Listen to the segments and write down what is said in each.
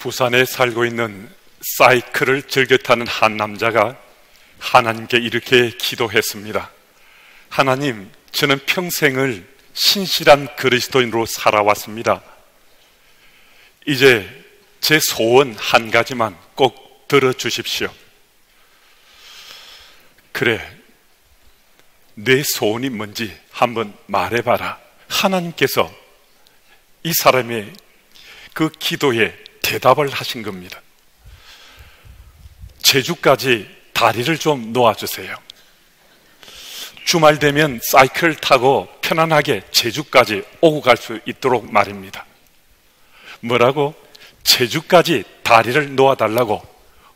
부산에 살고 있는 사이클을 즐겨 타는 한 남자가 하나님께 이렇게 기도했습니다. 하나님, 저는 평생을 신실한 그리스도인으로 살아왔습니다. 이제 제 소원 한 가지만 꼭 들어주십시오. 그래, 내 소원이 뭔지 한번 말해봐라. 하나님께서 이 사람의 그 기도에 대답을 하신 겁니다. 제주까지 다리를 좀 놓아주세요. 주말 되면 사이클 타고 편안하게 제주까지 오고 갈 수 있도록 말입니다. 뭐라고? 제주까지 다리를 놓아달라고?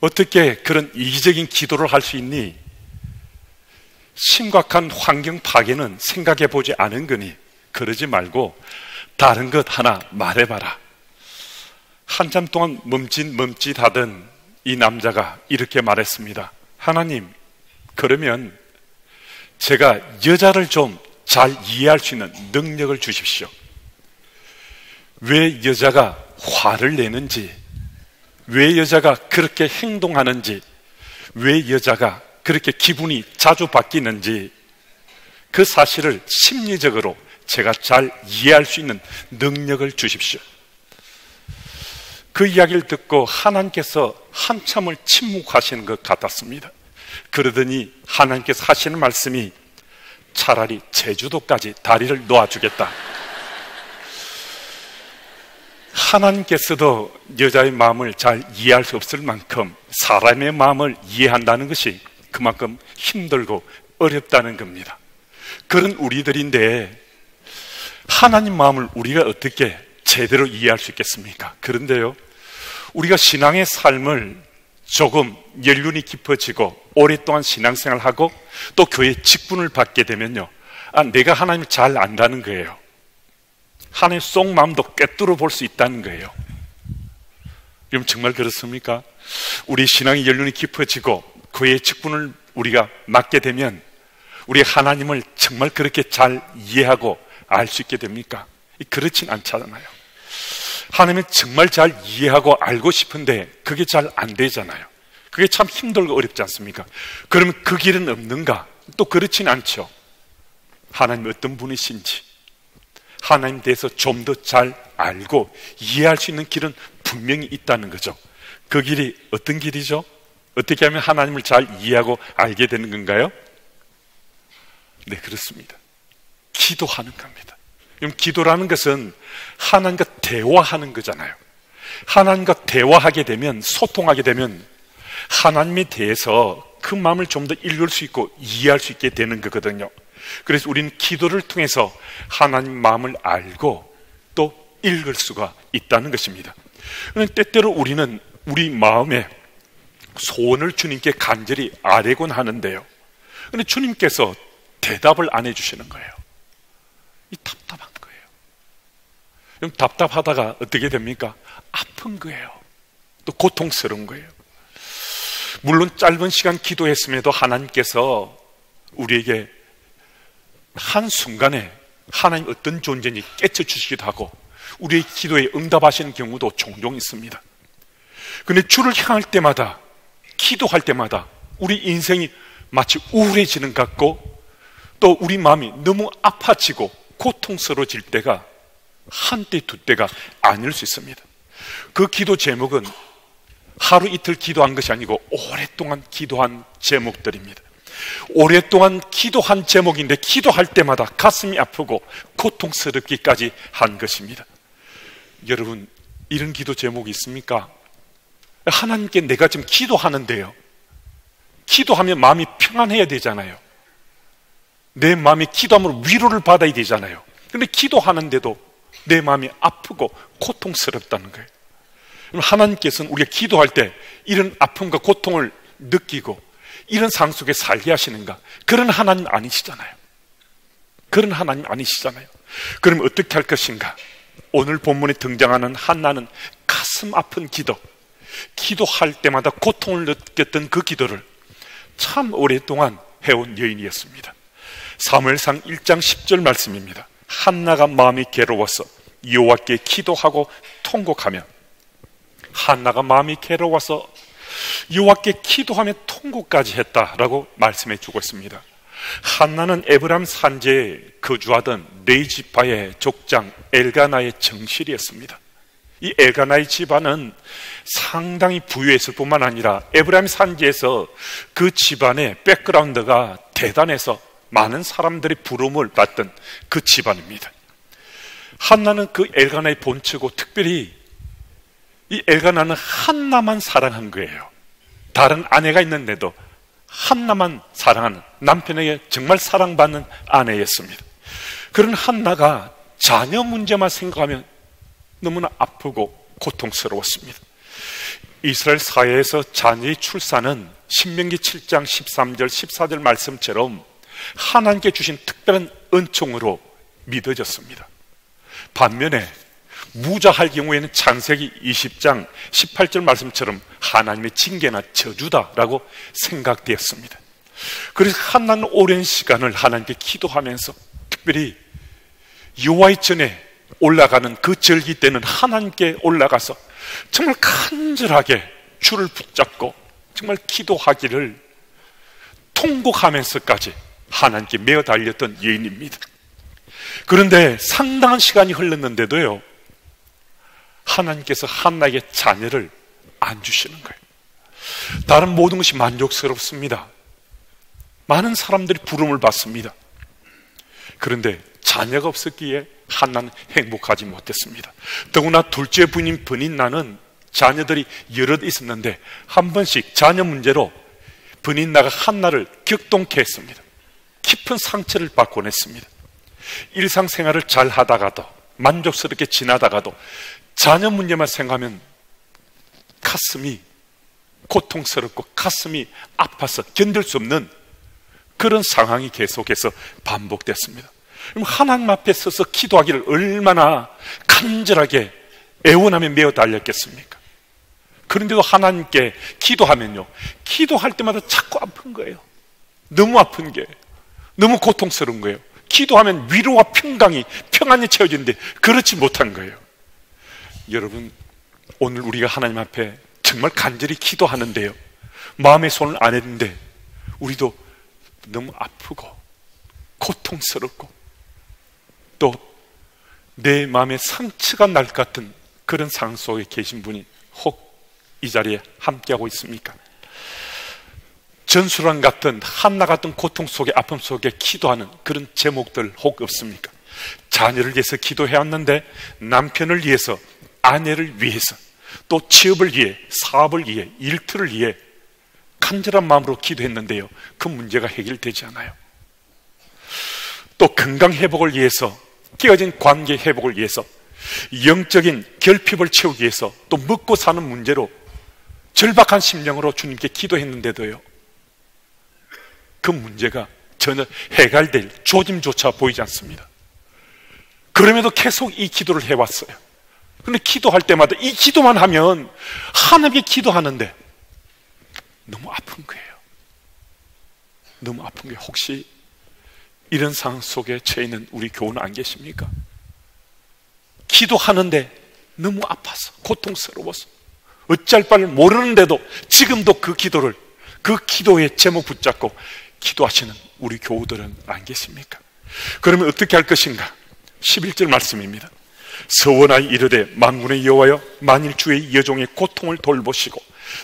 어떻게 그런 이기적인 기도를 할 수 있니? 심각한 환경 파괴는 생각해 보지 않은 거니 그러지 말고 다른 것 하나 말해봐라. 한참 동안 멈칫하던 이 남자가 이렇게 말했습니다. 하나님, 그러면 제가 여자를 좀 잘 이해할 수 있는 능력을 주십시오. 왜 여자가 화를 내는지, 왜 여자가 그렇게 행동하는지, 왜 여자가 그렇게 기분이 자주 바뀌는지 그 사실을 심리적으로 제가 잘 이해할 수 있는 능력을 주십시오. 그 이야기를 듣고 하나님께서 한참을 침묵하시는 것 같았습니다. 그러더니 하나님께서 하시는 말씀이 차라리 제주도까지 다리를 놓아주겠다. 하나님께서도 여자의 마음을 잘 이해할 수 없을 만큼 사람의 마음을 이해한다는 것이 그만큼 힘들고 어렵다는 겁니다. 그런 우리들인데 하나님 마음을 우리가 어떻게 제대로 이해할 수 있겠습니까? 그런데요, 우리가 신앙의 삶을 조금 연륜이 깊어지고 오랫동안 신앙생활을 하고 또 교회 직분을 받게 되면요, 내가 하나님을 잘 안다는 거예요. 하나님의 속마음도 꿰뚫어 볼 수 있다는 거예요. 여러분, 정말 그렇습니까? 우리 신앙의 연륜이 깊어지고 교회의 직분을 우리가 맡게 되면 우리 하나님을 정말 그렇게 잘 이해하고 알 수 있게 됩니까? 그렇진 않잖아요. 하나님을 정말 잘 이해하고 알고 싶은데 그게 잘 안 되잖아요. 그게 참 힘들고 어렵지 않습니까? 그러면 그 길은 없는가? 또 그렇진 않죠. 하나님 어떤 분이신지, 하나님 대해서 좀 더 잘 알고 이해할 수 있는 길은 분명히 있다는 거죠. 그 길이 어떤 길이죠? 어떻게 하면 하나님을 잘 이해하고 알게 되는 건가요? 네, 그렇습니다. 기도하는 겁니다. 그럼 기도라는 것은 하나님과 대화하는 거잖아요. 하나님과 대화하게 되면, 소통하게 되면 하나님에 대해서 그 마음을 좀 더 읽을 수 있고 이해할 수 있게 되는 거거든요. 그래서 우리는 기도를 통해서 하나님 마음을 알고 또 읽을 수가 있다는 것입니다. 때때로 우리는 우리 마음에 소원을 주님께 간절히 아뢰곤 하는데요, 그런데 주님께서 대답을 안 해주시는 거예요. 이 답답한 거예요. 그럼 답답하다가 어떻게 됩니까? 아픈 거예요. 또 고통스러운 거예요. 물론 짧은 시간 기도했음에도 하나님께서 우리에게 한순간에 하나님 어떤 존재인지 깨쳐주시기도 하고 우리의 기도에 응답하시는 경우도 종종 있습니다. 그런데 주를 향할 때마다, 기도할 때마다 우리 인생이 마치 우울해지는 것 같고 또 우리 마음이 너무 아파지고 고통스러워질 때가 한때 두 때가 아닐 수 있습니다. 그 기도 제목은 하루 이틀 기도한 것이 아니고 오랫동안 기도한 제목들입니다. 오랫동안 기도한 제목인데 기도할 때마다 가슴이 아프고 고통스럽기까지 한 것입니다. 여러분, 이런 기도 제목이 있습니까? 하나님께 내가 지금 기도하는데요, 기도하면 마음이 평안해야 되잖아요. 내 마음이 기도함으로 위로를 받아야 되잖아요. 그런데 기도하는데도 내 마음이 아프고 고통스럽다는 거예요. 그럼 하나님께서는 우리가 기도할 때 이런 아픔과 고통을 느끼고 이런 상황 속에 살게 하시는가? 그런 하나님 아니시잖아요. 그런 하나님 아니시잖아요. 그럼 어떻게 할 것인가? 오늘 본문에 등장하는 한나는 가슴 아픈 기도, 기도할 때마다 고통을 느꼈던 그 기도를 참 오랫동안 해온 여인이었습니다. 사무엘상 1장 10절 말씀입니다. 한나가 마음이 괴로워서 여호와께 기도하고 통곡하며 한나가 마음이 괴로워서 여호와께 기도하며 통곡까지 했다라고 말씀해 주고 있습니다. 한나는 에브라임 산지에 거주하던 레이지파의 족장 엘가나의 정실이었습니다. 이 엘가나의 집안은 상당히 부유했을 뿐만 아니라 에브라임 산지에서 그 집안의 백그라운드가 대단해서 많은 사람들이 부름을 받던 그 집안입니다. 한나는 그 엘가나의 본처고 특별히 이 엘가나는 한나만 사랑한 거예요. 다른 아내가 있는데도 한나만 사랑하는, 남편에게 정말 사랑받는 아내였습니다. 그런 한나가 자녀 문제만 생각하면 너무나 아프고 고통스러웠습니다. 이스라엘 사회에서 자녀의 출산은 신명기 7장 13절 14절 말씀처럼 하나님께 주신 특별한 은총으로 믿어졌습니다. 반면에 무자할 경우에는 창세기 20장 18절 말씀처럼 하나님의 징계나 저주다라고 생각되었습니다. 그래서 한나는 오랜 시간을 하나님께 기도하면서 특별히 여호와의 전에 올라가는 그 절기 때는 하나님께 올라가서 정말 간절하게 주를 붙잡고 정말 기도하기를 통곡하면서까지 하나님께 매어 달렸던 여인입니다. 그런데 상당한 시간이 흘렀는데도요, 하나님께서 한나에게 자녀를 안 주시는 거예요. 다른 모든 것이 만족스럽습니다. 많은 사람들이 부름을 받습니다. 그런데 자녀가 없었기에 한나는 행복하지 못했습니다. 더구나 둘째 부인인 브닌나는 자녀들이 여럿 있었는데 한 번씩 자녀 문제로 브닌나가 한나를 격동케 했습니다. 깊은 상처를 받곤 했습니다. 일상생활을 잘 하다가도 만족스럽게 지나다가도 자녀 문제만 생각하면 가슴이 고통스럽고 가슴이 아파서 견딜 수 없는 그런 상황이 계속해서 반복됐습니다. 그럼 하나님 앞에 서서 기도하기를 얼마나 간절하게 애원하며 매어 달렸겠습니까? 그런데도 하나님께 기도하면요, 기도할 때마다 자꾸 아픈 거예요. 너무 아픈 게, 너무 고통스러운 거예요. 기도하면 위로와 평안이 채워지는데 그렇지 못한 거예요. 여러분, 오늘 우리가 하나님 앞에 정말 간절히 기도하는데요, 마음의 손을 안 했는데 우리도 너무 아프고 고통스럽고 또 내 마음에 상처가 날 것 같은 그런 상황 속에 계신 분이 혹 이 자리에 함께하고 있습니까? 전술왕 같은 한나 같은 고통 속에 아픔 속에 기도하는 그런 제목들 혹 없습니까? 자녀를 위해서 기도해 왔는데 남편을 위해서, 아내를 위해서, 또 취업을 위해, 사업을 위해, 일터를 위해 간절한 마음으로 기도했는데요, 그 문제가 해결되지 않아요. 또 건강 회복을 위해서, 깨어진 관계 회복을 위해서, 영적인 결핍을 채우기 위해서, 또 먹고 사는 문제로 절박한 심령으로 주님께 기도했는데도요, 그 문제가 전혀 해결될 조짐조차 보이지 않습니다. 그럼에도 계속 이 기도를 해왔어요. 그런데 기도할 때마다 이 기도만 하면 하나님께 기도하는데 너무 아픈 거예요. 너무 아픈 게, 혹시 이런 상황 속에 처해 있는 우리 교우는 안 계십니까? 기도하는데 너무 아파서 고통스러워서 어쩔 바를 모르는데도 지금도 그 기도를, 그 기도의 제목 붙잡고 기도하시는 우리 교우들은 안 계십니까? 그러면 어떻게 할 것인가? 11절 말씀입니다. 서원하여 이르되 만군의 여호와여, 만일 주의 여종의 고통을 돌보시고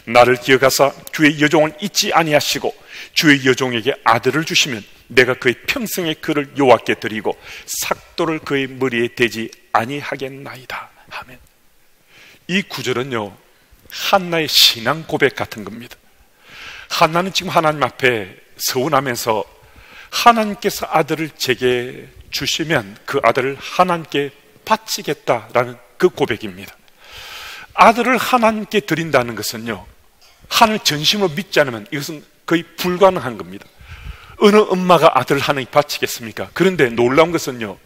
나를 기억하사 주의 여종을 잊지 아니하시고 주의 여종에게 아들을 주시면 내가 그의 평생의 그를 여호와께 드리고 삭도를 그의 머리에 대지 아니하겠나이다 하면, 이 구절은요, 한나의 신앙 고백 같은 겁니다. 한나는 지금 하나님 앞에 서운하면서 하나님께서 아들을 제게 주시면 그 아들을 하나님께 바치겠다라는 그 고백입니다. 아들을 하나님께 드린다는 것은요, 하나님을 전심으로 믿지 않으면 이것은 거의 불가능한 겁니다. 어느 엄마가 아들을 하나님께 바치겠습니까? 그런데 놀라운 것은요,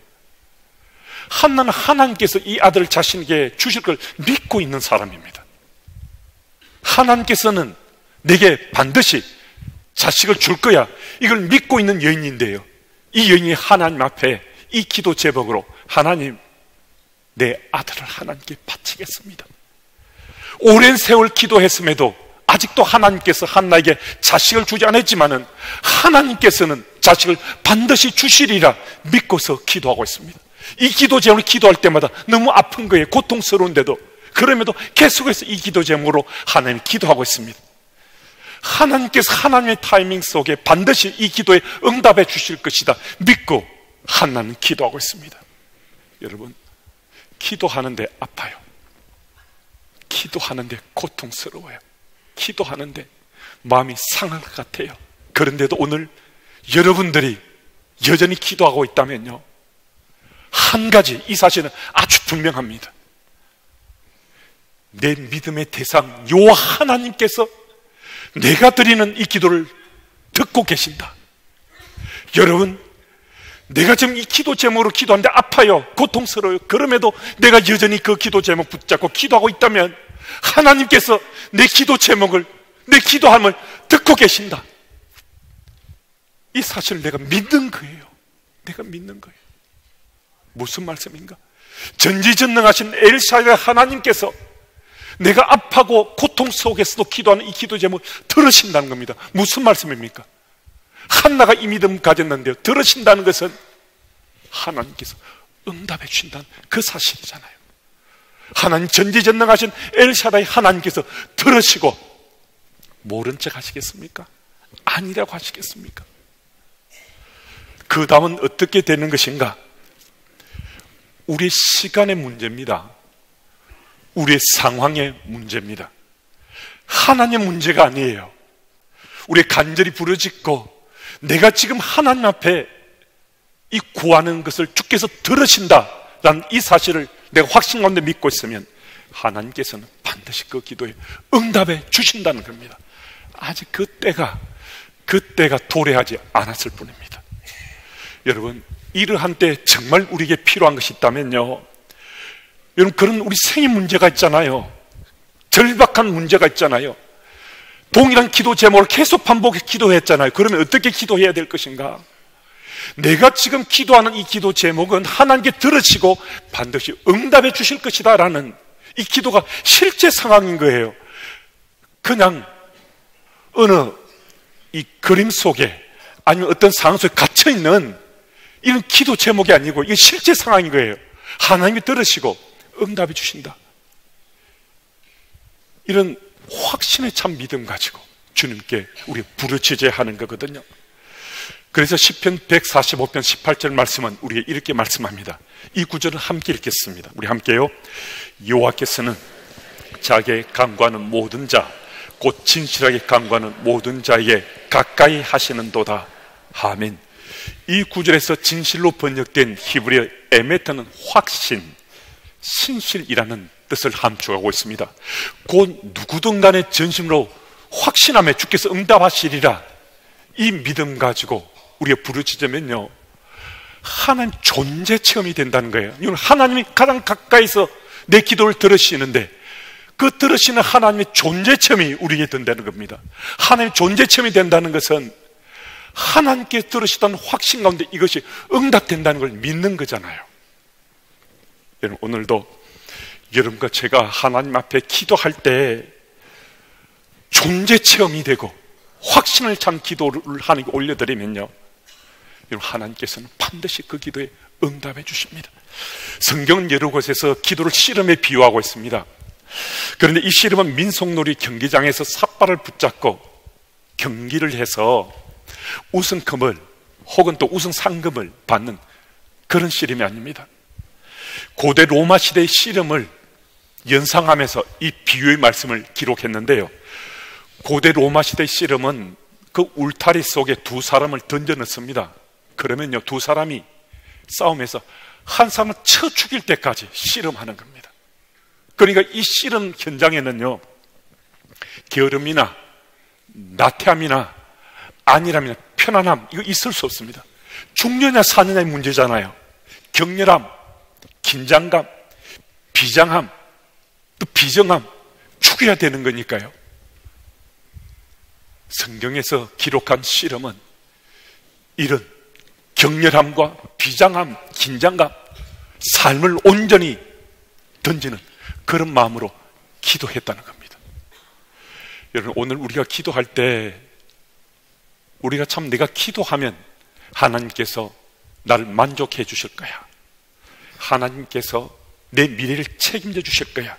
한나는 하나님께서 이 아들을 자신에게 주실 걸 믿고 있는 사람입니다. 하나님께서는 내게 반드시 자식을 줄 거야, 이걸 믿고 있는 여인인데요, 이 여인이 하나님 앞에 이 기도 제목으로 하나님, 내 아들을 하나님께 바치겠습니다. 오랜 세월 기도했음에도 아직도 하나님께서 한나에게 자식을 주지 않았지만은 하나님께서는 자식을 반드시 주시리라 믿고서 기도하고 있습니다. 이 기도 제목을 기도할 때마다 너무 아픈 거예요. 고통스러운데도. 그럼에도 계속해서 이 기도 제목으로 하나님 기도하고 있습니다. 하나님께서 하나님의 타이밍 속에 반드시 이 기도에 응답해 주실 것이다 믿고 한나는 기도하고 있습니다. 여러분, 기도하는데 아파요. 기도하는데 고통스러워요. 기도하는데 마음이 상할 것 같아요. 그런데도 오늘 여러분들이 여전히 기도하고 있다면요, 한 가지, 이 사실은 아주 분명합니다. 내 믿음의 대상 여호와 하나님께서 내가 드리는 이 기도를 듣고 계신다. 여러분, 내가 지금 이 기도 제목으로 기도하는데 아파요, 고통스러워요. 그럼에도 내가 여전히 그 기도 제목 붙잡고 기도하고 있다면 하나님께서 내 기도 제목을, 내 기도함을 듣고 계신다. 이 사실을 내가 믿는 거예요. 내가 믿는 거예요. 무슨 말씀인가? 전지전능하신 엘샤다이 하나님께서 내가 아파하고 고통 속에서도 기도하는 이 기도 제목을 들으신다는 겁니다. 무슨 말씀입니까? 한나가 이 믿음 가졌는데요, 들으신다는 것은 하나님께서 응답해 주신다는 그 사실이잖아요. 하나님, 전지전능하신 엘샤다이 하나님께서 들으시고 모른 척 하시겠습니까? 아니라고 하시겠습니까? 그 다음은 어떻게 되는 것인가? 우리의 시간의 문제입니다. 우리의 상황의 문제입니다. 하나님의 문제가 아니에요. 우리 간절히 부르짖고 내가 지금 하나님 앞에 이 구하는 것을 주께서 들으신다라는 이 사실을 내가 확신 가운데 믿고 있으면 하나님께서는 반드시 그 기도에 응답해 주신다는 겁니다. 아직 그때가 도래하지 않았을 뿐입니다. 여러분, 이러한 때 정말 우리에게 필요한 것이 있다면요, 여러분, 그런 우리 생의 문제가 있잖아요. 절박한 문제가 있잖아요. 동일한 기도 제목을 계속 반복해서 기도했잖아요. 그러면 어떻게 기도해야 될 것인가? 내가 지금 기도하는 이 기도 제목은 하나님께 들으시고 반드시 응답해 주실 것이다 라는 이 기도가 실제 상황인 거예요. 그냥 어느 이 그림 속에 아니면 어떤 상황 속에 갇혀있는 이런 기도 제목이 아니고 이게 실제 상황인 거예요. 하나님이 들으시고 응답해 주신다. 이런 확신의 참 믿음 가지고 주님께 우리 부르짖어야 하는 거거든요. 그래서 시편 145편 18절 말씀은 우리에게 이렇게 말씀합니다. 이 구절을 함께 읽겠습니다. 우리 함께요. 여호와께서는 자기의 간구하는 모든 자, 곧 진실하게 간구하는 모든 자에게 가까이 하시는도다. 아멘. 이 구절에서 진실로 번역된 히브리어 에메트는 확신, 신실이라는 뜻을 함축하고 있습니다. 곧 누구든 간에 전심으로 확신하며 주께서 응답하시리라, 이 믿음 가지고 우리가 부르짖으면요, 하나님 존재 체험이 된다는 거예요. 이건 하나님이 가장 가까이서 내 기도를 들으시는데 그 들으시는 하나님의 존재 체험이 우리에게 된다는 겁니다. 하나님의 존재 체험이 된다는 것은 하나님께 들으시다는 확신 가운데 이것이 응답된다는 걸 믿는 거잖아요. 여러분, 오늘도 여러분과 제가 하나님 앞에 기도할 때 존재 체험이 되고 확신을 찬 기도를 하나님께 올려드리면요, 여러분, 하나님께서는 반드시 그 기도에 응답해 주십니다. 성경은 여러 곳에서 기도를 씨름에 비유하고 있습니다. 그런데 이 씨름은 민속놀이 경기장에서 삿발을 붙잡고 경기를 해서 우승금을 혹은 또 우승 상금을 받는 그런 씨름이 아닙니다. 고대 로마 시대의 씨름을 연상하면서 이 비유의 말씀을 기록했는데요, 고대 로마 시대의 씨름은 그 울타리 속에 두 사람을 던져 넣습니다. 그러면요, 두 사람이 싸움에서 한 사람을 쳐 죽일 때까지 씨름하는 겁니다. 그러니까 이 씨름 현장에는요, 게으름이나 나태함이나 안일함이나 편안함, 이거 있을 수 없습니다. 죽느냐 사느냐의 문제잖아요. 격렬함, 긴장감, 비장함, 또 비정함, 죽여야 되는 거니까요. 성경에서 기록한 씨름은 이런 격렬함과 비장함, 긴장감, 삶을 온전히 던지는 그런 마음으로 기도했다는 겁니다. 여러분, 오늘 우리가 기도할 때 우리가 참 내가 기도하면 하나님께서 나를 만족해 주실 거야, 하나님께서 내 미래를 책임져 주실 거야,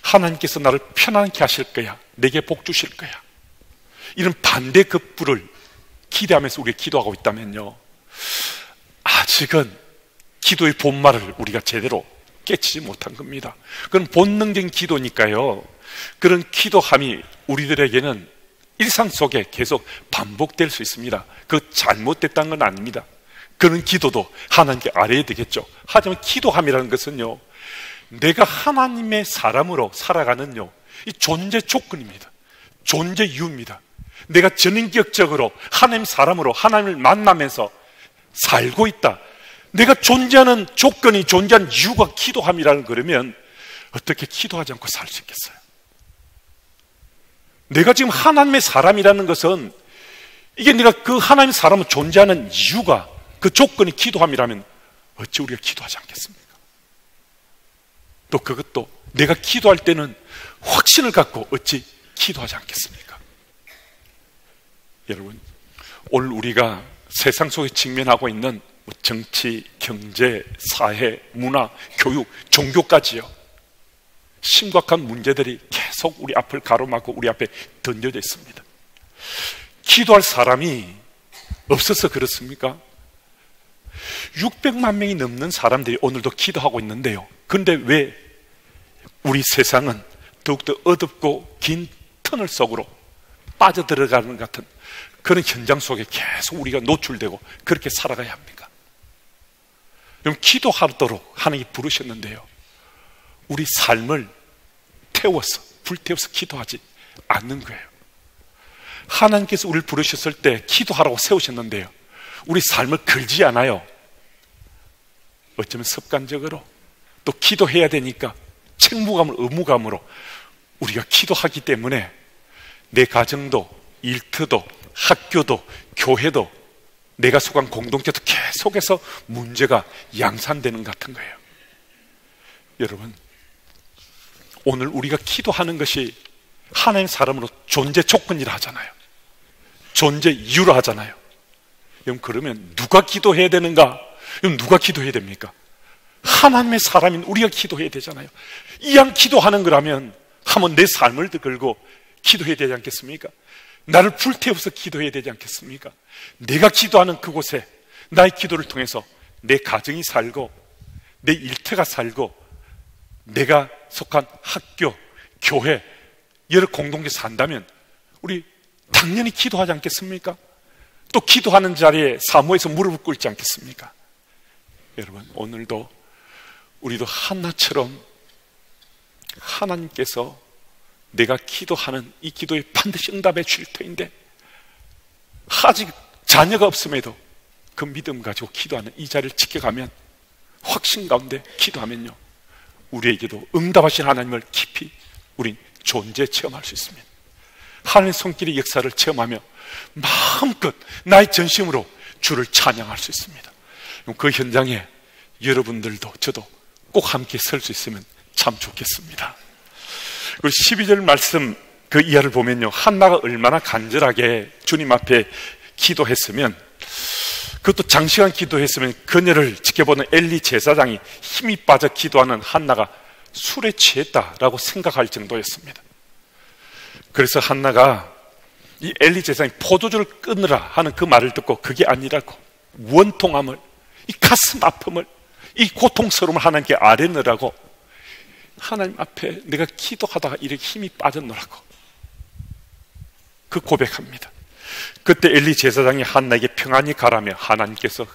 하나님께서 나를 편안케 하실 거야, 내게 복 주실 거야, 이런 반대급부를 기대하면서 우리가 기도하고 있다면요, 아직은 기도의 본말을 우리가 제대로 깨치지 못한 겁니다. 그건 본능적인 기도니까요, 그런 기도함이 우리들에게는 일상 속에 계속 반복될 수 있습니다. 그 잘못됐다는 건 아닙니다. 그런 기도도 하나님께 알아야 되겠죠. 하지만 기도함이라는 것은요, 내가 하나님의 사람으로 살아가는요, 이 존재 조건입니다. 존재 이유입니다. 내가 전인격적으로 하나님 사람으로 하나님을 만나면서 살고 있다, 내가 존재하는 조건이, 존재하는 이유가 기도함이라는 거라면 어떻게 기도하지 않고 살 수 있겠어요? 내가 지금 하나님의 사람이라는 것은, 이게 내가 그 하나님의 사람을 존재하는 이유가, 그 조건이 기도함이라면 어찌 우리가 기도하지 않겠습니까? 또 그것도 내가 기도할 때는 확신을 갖고 어찌 기도하지 않겠습니까? 여러분, 오늘 우리가 세상 속에 직면하고 있는 정치, 경제, 사회, 문화, 교육, 종교까지요, 심각한 문제들이 계속 우리 앞을 가로막고 우리 앞에 던져져 있습니다. 기도할 사람이 없어서 그렇습니까? 600만 명이 넘는 사람들이 오늘도 기도하고 있는데요, 그런데 왜 우리 세상은 더욱더 어둡고 긴 터널 속으로 빠져들어가는 것 같은 그런 현장 속에 계속 우리가 노출되고 그렇게 살아가야 합니까? 그럼 기도하도록 하나님이 부르셨는데요, 우리 삶을 태워서, 불태워서 기도하지 않는 거예요. 하나님께서 우리를 부르셨을 때 기도하라고 세우셨는데요, 우리 삶을 걸지 않아요. 어쩌면 습관적으로, 또 기도해야 되니까 책무감을, 의무감으로 우리가 기도하기 때문에 내 가정도, 일터도, 학교도, 교회도, 내가 속한 공동체도 계속해서 문제가 양산되는 것 같은 거예요. 여러분, 오늘 우리가 기도하는 것이 하나님의 사람으로 존재 조건이라 하잖아요. 존재 이유라 하잖아요. 그러면 누가 기도해야 되는가? 누가 기도해야 됩니까? 하나님의 사람인 우리가 기도해야 되잖아요. 이왕 기도하는 거라면 한번 내 삶을 걸고 기도해야 되지 않겠습니까? 나를 불태워서 기도해야 되지 않겠습니까? 내가 기도하는 그곳에 나의 기도를 통해서 내 가정이 살고, 내 일터가 살고, 내가 속한 학교, 교회, 여러 공동체 산다면 우리 당연히 기도하지 않겠습니까? 또 기도하는 자리에 사모해서 무릎을 꿇지 않겠습니까? 여러분, 오늘도 우리도 한나처럼 하나님께서 내가 기도하는 이 기도에 반드시 응답해 주실 터인데, 아직 자녀가 없음에도 그 믿음 가지고 기도하는 이 자리를 지켜가면, 확신 가운데 기도하면요, 우리에게도 응답하신 하나님을 깊이 우린 존재 체험할 수 있습니다. 하나님의 손길의 역사를 체험하며 마음껏 나의 전심으로 주를 찬양할 수 있습니다. 그 현장에 여러분들도 저도 꼭 함께 설 수 있으면 참 좋겠습니다. 그 12절 말씀 그 이하를 보면요, 한나가 얼마나 간절하게 주님 앞에 기도했으면, 그것도 장시간 기도했으면 그녀를 지켜보는 엘리 제사장이 힘이 빠져 기도하는 한나가 술에 취했다라고 생각할 정도였습니다. 그래서 한나가 이 엘리 제사장이 포도주를 끊으라 하는 그 말을 듣고 그게 아니라고 원통함을, 이 가슴 아픔을, 이 고통스러움을 하나님께 아뢰느라고 하나님 앞에 내가 기도하다가 이렇게 힘이 빠졌노라고 그 고백합니다. 그때 엘리 제사장이 한나에게 평안히 가라며 하나님께서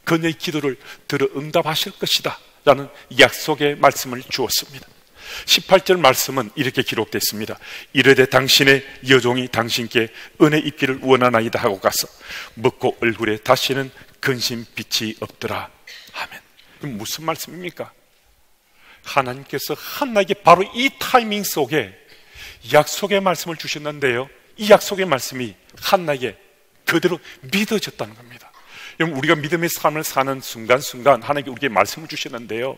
그녀의 기도를 들어 응답하실 것이다 라는 약속의 말씀을 주었습니다. 18절 말씀은 이렇게 기록되어 있습니다. 이르되 당신의 여종이 당신께 은혜 입기를 원하나이다 하고 가서 먹고 얼굴에 다시는 근심 빛이 없더라. 아멘. 그럼 무슨 말씀입니까? 하나님께서 한나에게 바로 이 타이밍 속에 약속의 말씀을 주셨는데요, 이 약속의 말씀이 한나에게 그대로 믿어졌다는 겁니다. 여러분, 우리가 믿음의 삶을 사는 순간순간 하나님께 우리에게 말씀을 주셨는데요,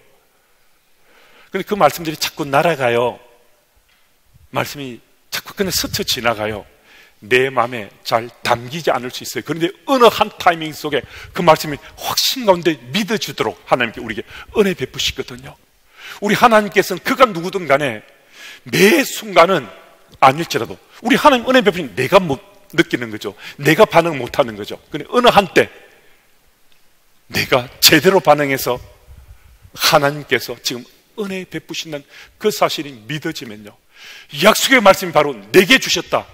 근데 그 말씀들이 자꾸 날아가요. 말씀이 자꾸 그냥 스쳐 지나가요. 내 마음에 잘 담기지 않을 수 있어요. 그런데 어느 한 타이밍 속에 그 말씀이 확신 가운데 믿어지도록 하나님께 우리에게 은혜 베푸시거든요. 우리 하나님께서는 그가 누구든 간에 매 순간은 아닐지라도 우리 하나님 은혜 베푸신 내가 못 느끼는 거죠. 내가 반응 못하는 거죠. 그런데 어느 한때 내가 제대로 반응해서 하나님께서 지금 은혜 베푸신다는 그 사실이 믿어지면요, 약속의 말씀이 바로 내게 주셨다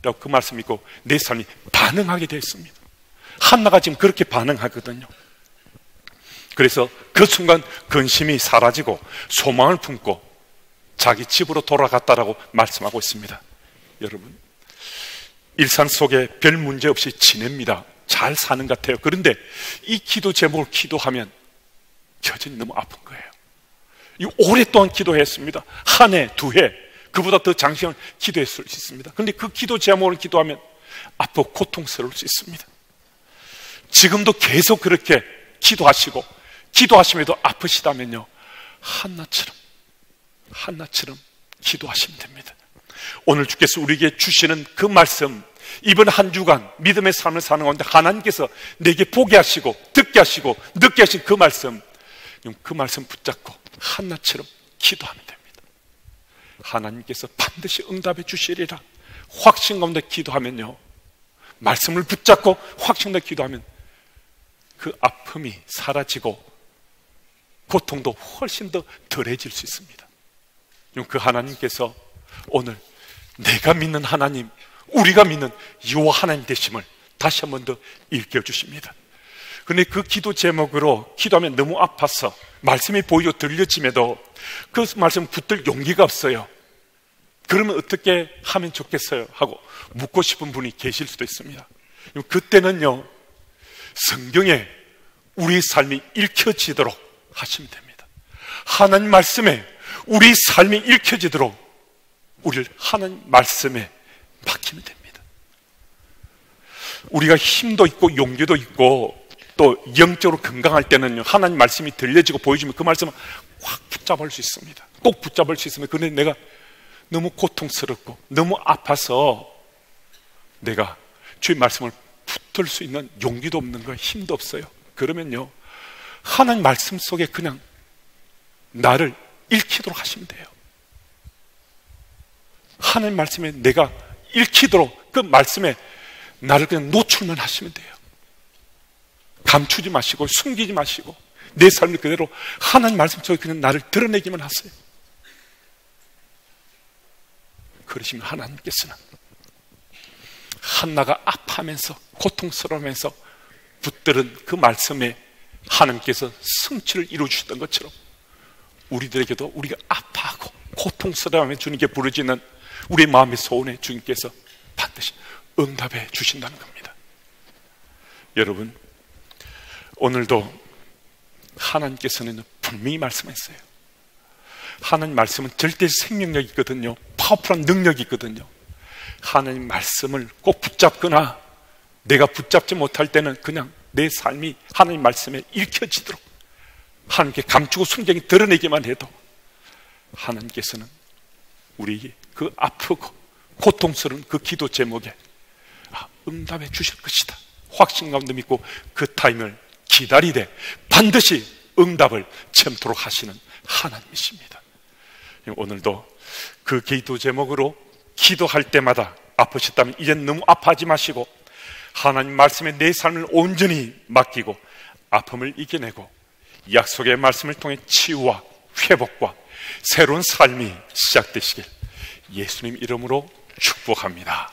라고 그 말씀 믿고 내 삶이 반응하게 되어 있습니다. 한나가 지금 그렇게 반응하거든요. 그래서 그 순간 근심이 사라지고 소망을 품고 자기 집으로 돌아갔다라고 말씀하고 있습니다. 여러분, 일상 속에 별 문제 없이 지냅니다. 잘 사는 것 같아요. 그런데 이 기도 제목을 기도하면 여전히 너무 아픈 거예요. 이 오랫동안 기도했습니다. 한 해, 두 해, 그보다 더 장시간 기도했을 수 있습니다. 그런데 그 기도 제목을 기도하면 아프고 고통스러울 수 있습니다. 지금도 계속 그렇게 기도하시고 기도하심에도 아프시다면요, 한나처럼 기도하시면 됩니다. 오늘 주께서 우리에게 주시는 그 말씀, 이번 한 주간 믿음의 삶을 사는 가운데 하나님께서 내게 보게 하시고 듣게 하시고 느끼게 하신 그 말씀 붙잡고 한나처럼 기도하면 됩니다. 하나님께서 반드시 응답해 주시리라 확신 가운데 기도하면요, 말씀을 붙잡고 확신 가운데 기도하면 그 아픔이 사라지고 고통도 훨씬 더 덜해질 수 있습니다. 그 하나님께서 오늘 내가 믿는 하나님, 우리가 믿는 여호와 하나님 되심을 다시 한 번 더 일깨워주십니다. 그런데 그 기도 제목으로 기도하면 너무 아파서 말씀이 보이고 들려짐에도 그 말씀 붙들 용기가 없어요. 그러면 어떻게 하면 좋겠어요? 하고 묻고 싶은 분이 계실 수도 있습니다. 그때는요, 성경에 우리 삶이 읽혀지도록 하시면 됩니다. 하나님 말씀에 우리 삶이 읽혀지도록 우리를 하나님 말씀에 맡기면 됩니다. 우리가 힘도 있고 용기도 있고 또 영적으로 건강할 때는요, 하나님 말씀이 들려지고 보여주면 그 말씀을 확 붙잡을 수 있습니다. 꼭 붙잡을 수 있습니다. 그런데 내가 너무 고통스럽고 너무 아파서 내가 주의 말씀을 붙들 수 있는 용기도 없는 거예요. 힘도 없어요. 그러면요, 하나님 말씀 속에 그냥 나를 읽히도록 하시면 돼요. 하나님 말씀에 내가 읽히도록 그 말씀에 나를 그냥 노출만 하시면 돼요. 감추지 마시고 숨기지 마시고 내 삶을 그대로 하나님 말씀 속에 그냥 나를 드러내기만 하세요. 그러시면 하나님께서는 한나가 아파하면서 고통스러우면서 붙들은 그 말씀에 하나님께서 성취를 이루어주셨던 것처럼 우리들에게도 우리가 아파하고 고통스러워하며 주님께 부르짖는 우리의 마음의 소원에 주님께서 반드시 응답해 주신다는 겁니다. 여러분, 오늘도 하나님께서는 분명히 말씀했어요. 하나님 말씀은 절대 생명력이 있거든요. 파워풀한 능력이 있거든요. 하나님 말씀을 꼭 붙잡거나 내가 붙잡지 못할 때는 그냥 내 삶이 하나님 말씀에 읽혀지도록 하나님께 감추고 숨기게 드러내기만 해도 하나님께서는 우리에게 그 아프고 고통스러운 그 기도 제목에 응답해 주실 것이다 확신 가운데 믿고 그 타임을 기다리되 반드시 응답을 체험토록 하시는 하나님이십니다. 오늘도 그 기도 제목으로 기도할 때마다 아프셨다면 이젠 너무 아파하지 마시고 하나님 말씀에 내 삶을 온전히 맡기고 아픔을 이겨내고 약속의 말씀을 통해 치유와 회복과 새로운 삶이 시작되시길 예수님 이름으로 축복합니다.